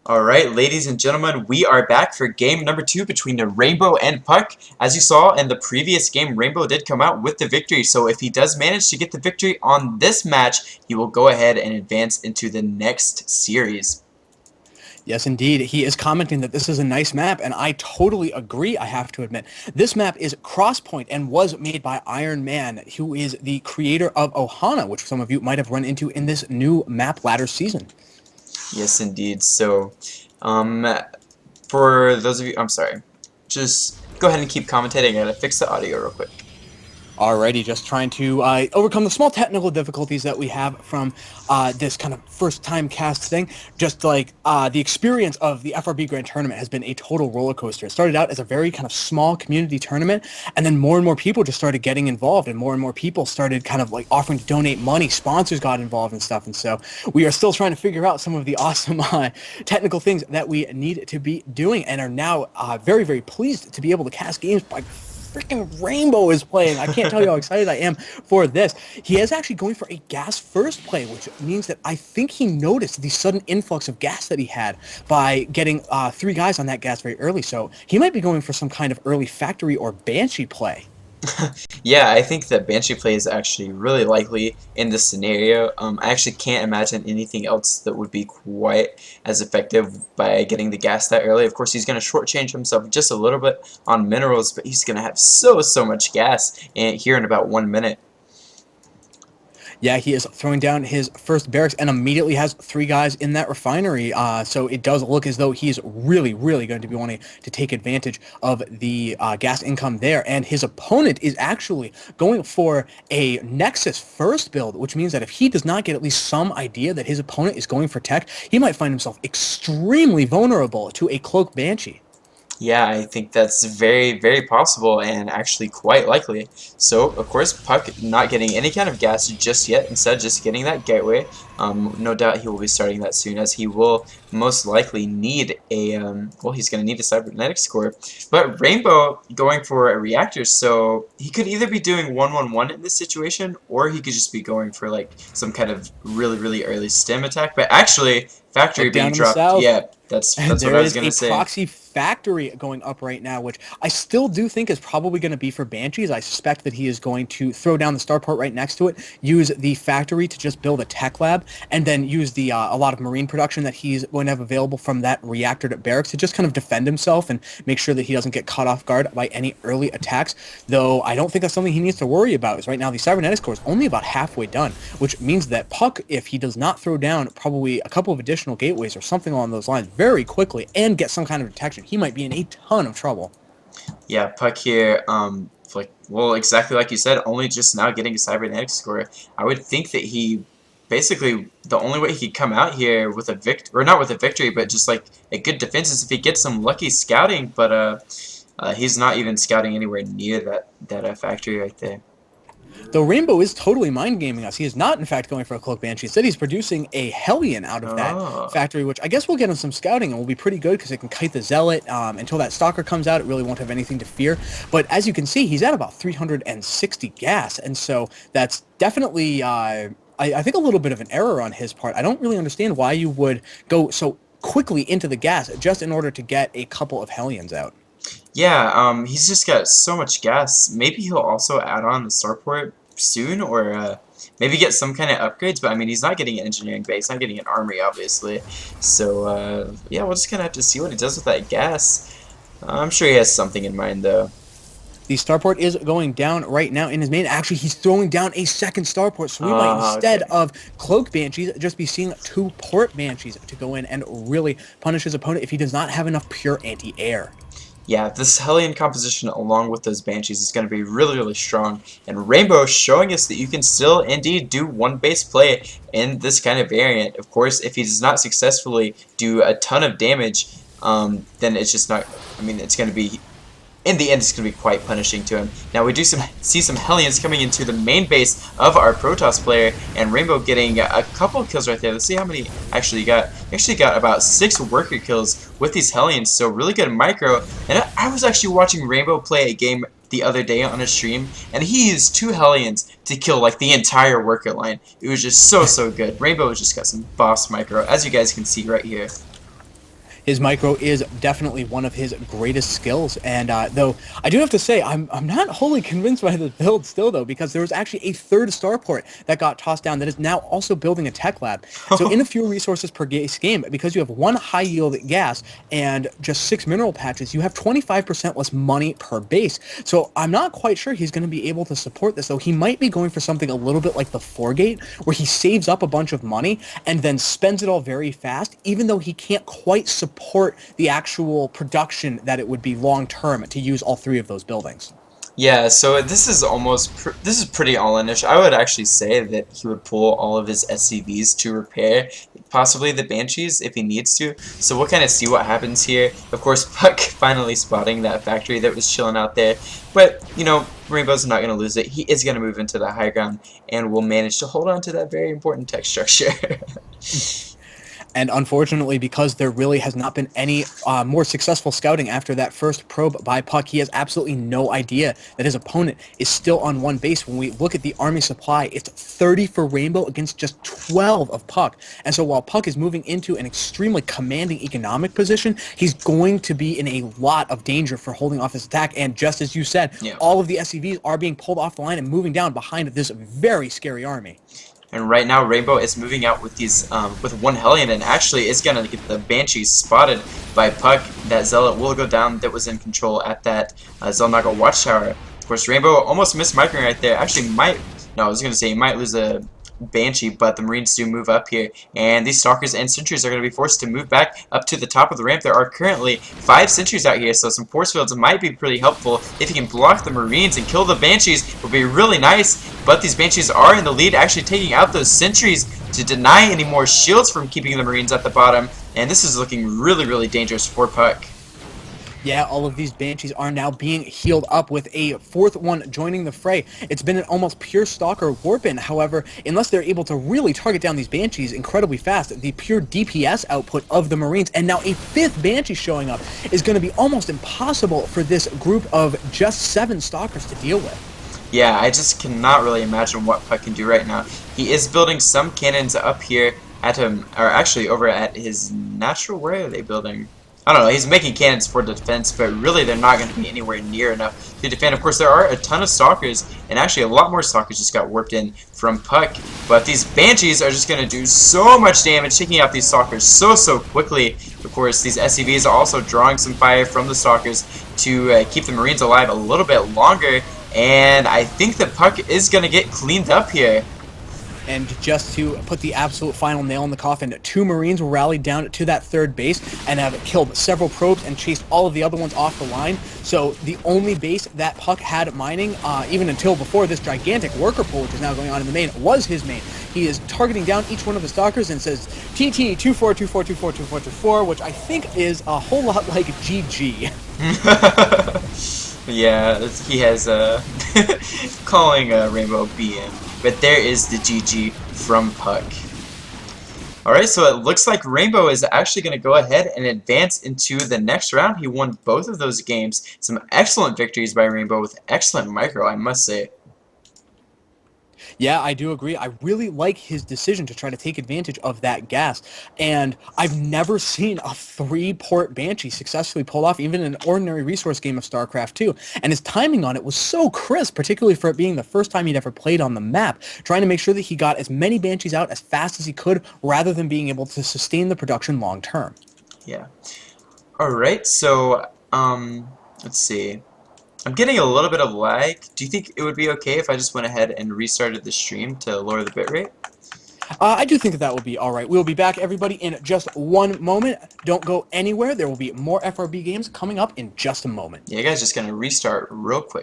Alright, ladies and gentlemen, we are back for game number 2 between the Rainbow and PuCK. As you saw in the previous game, Rainbow did come out with the victory, so if he does manage to get the victory on this match, he will go ahead and advance into the next series. Yes, indeed. He is commenting that this is a nice map, and I totally agree, I have to admit. This map is Crosspoint and was made by Iron Man, who is the creator of Ohana, which some of you might have run into in this new map ladder season. Yes, indeed. So, for those of you, I'm sorry, just go ahead and keep commentating. I gotta fix the audio real quick. Alrighty, just trying to overcome the small technical difficulties that we have from this kind of first-time cast thing. Just like the experience of the FRB Grand Tournament has been a total roller coaster. It started out as a very kind of small community tournament, and then more and more people just started getting involved, and more people started kind of like offering to donate money. Sponsors got involved and stuff, and so we are still trying to figure out some of the awesome technical things that we need to be doing, and are now very, very pleased to be able to cast games by freaking Rainbow is playing. I can't tell you how excited I am for this. He is actually going for a gas first play, which means that I think he noticed the sudden influx of gas that he had by getting 3 guys on that gas very early. So he might be going for some kind of early factory or Banshee play. Yeah, I think that Banshee play is actually really likely in this scenario. I actually can't imagine anything else that would be quite as effective by getting the gas that early. Of course, he's going to shortchange himself just a little bit on minerals, but he's going to have so much gas here in about 1 minute. Yeah, he is throwing down his first barracks and immediately has 3 guys in that refinery. So it does look as though he's really going to be wanting to take advantage of the gas income there. And his opponent is actually going for a Nexus first build, which means that if he does not get at least some idea that his opponent is going for tech, he might find himself extremely vulnerable to a Cloak Banshee. Yeah, I think that's very possible and actually quite likely. So, of course, PuCK not getting any kind of gas just yet, instead just getting that gateway. No doubt he will be starting that soon, as he will most likely need a, well, he's going to need a cybernetics core. But Rainbow going for a reactor, so he could either be doing 1-1-1 in this situation, or he could just be going for, like, some kind of really early stem attack. But actually, factory being dropped, yeah, that's what I was going to say. There is a proxy factory going up right now, which I still do think is probably going to be for Banshees. I suspect that he is going to throw down the starport right next to it, use the factory to just build a tech lab, and then use the a lot of marine production that he's going to have available from that reactor to barracks to just kind of defend himself and make sure that he doesn't get caught off guard by any early attacks. Though I don't think that's something he needs to worry about, is right now the cybernetics core is only about halfway done, which means that PuCK, if he does not throw down probably a couple of additional gateways or something along those lines very quickly and get some kind of detection, he might be in a ton of trouble. Yeah, PuCK here, well, exactly like you said, only just now getting a cybernetics score. I would think that he basically, the only way he could come out here with a or not with a victory, but just like a good defense, is if he gets some lucky scouting. But he's not even scouting anywhere near that factory right there. Though Rainbow is totally mind gaming us. He is not, in fact, going for a Cloak Banshee. Instead, he's producing a Hellion out of that factory, which I guess will get him some scouting and will be pretty good because it can kite the Zealot. Until that Stalker comes out, it really won't have anything to fear. But as you can see, he's at about 360 gas, and so that's definitely, I think, a little bit of an error on his part. I don't really understand why you would go so quickly into the gas just in order to get a couple of Hellions out. Yeah, he's just got so much gas. Maybe he'll also add on the starport soon, or maybe get some kind of upgrades. But I mean, he's not getting an engineering base, not getting an armory, obviously. So yeah, we'll just kind of have to see what he does with that gas. I'm sure he has something in mind, though. The starport is going down right now in his main. Actually, he's throwing down a second starport, so we might, instead of Cloak Banshees, just be seeing 2 Port Banshees to go in and really punish his opponent if he does not have enough pure anti-air. Yeah, this Hellion composition along with those Banshees is going to be really strong. And Rainbow showing us that you can still indeed do one base play in this kind of variant. Of course, if he does not successfully do a ton of damage, then it's just not, I mean, it's going to be, in the end, it's going to be quite punishing to him. Now, we do see some Hellions coming into the main base of our Protoss player, and Rainbow getting a couple of kills right there. Let's see how many actually he got. He actually got about 6 worker kills with these Hellions, so really good micro. And I was actually watching Rainbow play a game the other day on a stream, and he used 2 Hellions to kill like the entire worker line. It was just so good. Rainbow has just got some boss micro, as you guys can see right here. His micro is definitely one of his greatest skills, and though I do have to say I'm not wholly convinced by the build still though, because there was actually a third starport that got tossed down that is now also building a tech lab. So in a fewer resources per game, because you have one high yield gas and just 6 mineral patches, you have 25% less money per base. So I'm not quite sure he's going to be able to support this, though. He might be going for something a little bit like the 4-gate, where he saves up a bunch of money and then spends it all very fast, even though he can't quite support the actual production that it would be long term to use all 3 of those buildings. Yeah, so this is this is pretty all-in-ish. I would actually say that he would pull all of his SCVs to repair possibly the Banshees if he needs to. So we'll kind of see what happens here. Of course, PuCK finally spotting that factory that was chilling out there. But, you know, Rainbow's not going to lose it. He is going to move into the high ground and will manage to hold on to that very important tech structure. And unfortunately, because there really has not been any more successful scouting after that first probe by PuCK, he has absolutely no idea that his opponent is still on 1 base. When we look at the army supply, it's 30 for Rainbow against just 12 of PuCK. And so while PuCK is moving into an extremely commanding economic position, he's going to be in a lot of danger for holding off this attack. And just as you said, Yeah. all of the SCVs are being pulled off the line and moving down behind this very scary army. And right now, Rainbow is moving out with these with 1 Hellion, and actually is gonna get the Banshees spotted by PuCK. That Zealot will go down. That was in control at that Zelnaga Watchtower. Of course, Rainbow almost missed marking right there. Actually, might no, I was gonna say he might lose a Banshee, but the Marines do move up here, and these Stalkers and Sentries are going to be forced to move back up to the top of the ramp. There are currently 5 Sentries out here, so some force fields might be pretty helpful. If you can block the Marines and kill the Banshees, it will be really nice, but these Banshees are in the lead, actually taking out those Sentries to deny any more shields from keeping the Marines at the bottom, and this is looking really, really dangerous for PuCK. Yeah, all of these Banshees are now being healed up with a 4th one joining the fray. It's been an almost pure Stalker warp-in. However, unless they're able to really target down these Banshees incredibly fast, the pure DPS output of the Marines, and now a 5th Banshee showing up, is going to be almost impossible for this group of just 7 Stalkers to deal with. Yeah, I just cannot really imagine what PuCK can do right now. He is building some cannons up here at him, or actually over at his natural, where are they building? I don't know, he's making cannons for defense, but really they're not going to be anywhere near enough to defend. Of course, there are a ton of Stalkers, and actually a lot more Stalkers just got warped in from PuCK, but these Banshees are just going to do so much damage, taking out these Stalkers so quickly. Of course, these SCVs are also drawing some fire from the Stalkers to keep the Marines alive a little bit longer, and I think that PuCK is going to get cleaned up here. And just to put the absolute final nail in the coffin, 2 Marines were rallied down to that 3rd base and have killed several probes and chased all of the other ones off the line. So the only base that PuCK had mining, even until before this gigantic worker pull, which is now going on in the main, was his main. He is targeting down each one of the Stalkers and says TT 2424242424, which I think is a whole lot like GG. Yeah, he has calling Rainbow BM, but there is the GG from PuCK. Alright, so it looks like Rainbow is actually going to go ahead and advance into the next round. He won both of those games. Some excellent victories by Rainbow with excellent micro, I must say. Yeah, I do agree. I really like his decision to try to take advantage of that gas. And I've never seen a 3-port Banshee successfully pulled off, even in an ordinary resource game of StarCraft 2. And his timing on it was so crisp, particularly for it being the first time he'd ever played on the map, trying to make sure that he got as many Banshees out as fast as he could, rather than being able to sustain the production long term. Yeah. Alright, so, let's see. I'm getting a little bit of lag. Do you think it would be okay if I just went ahead and restarted the stream to lower the bitrate? I do think that would be all right. We'll be back, everybody, in just one moment. Don't go anywhere. There will be more FRB games coming up in just a moment. Yeah, you guys just gonna restart real quick.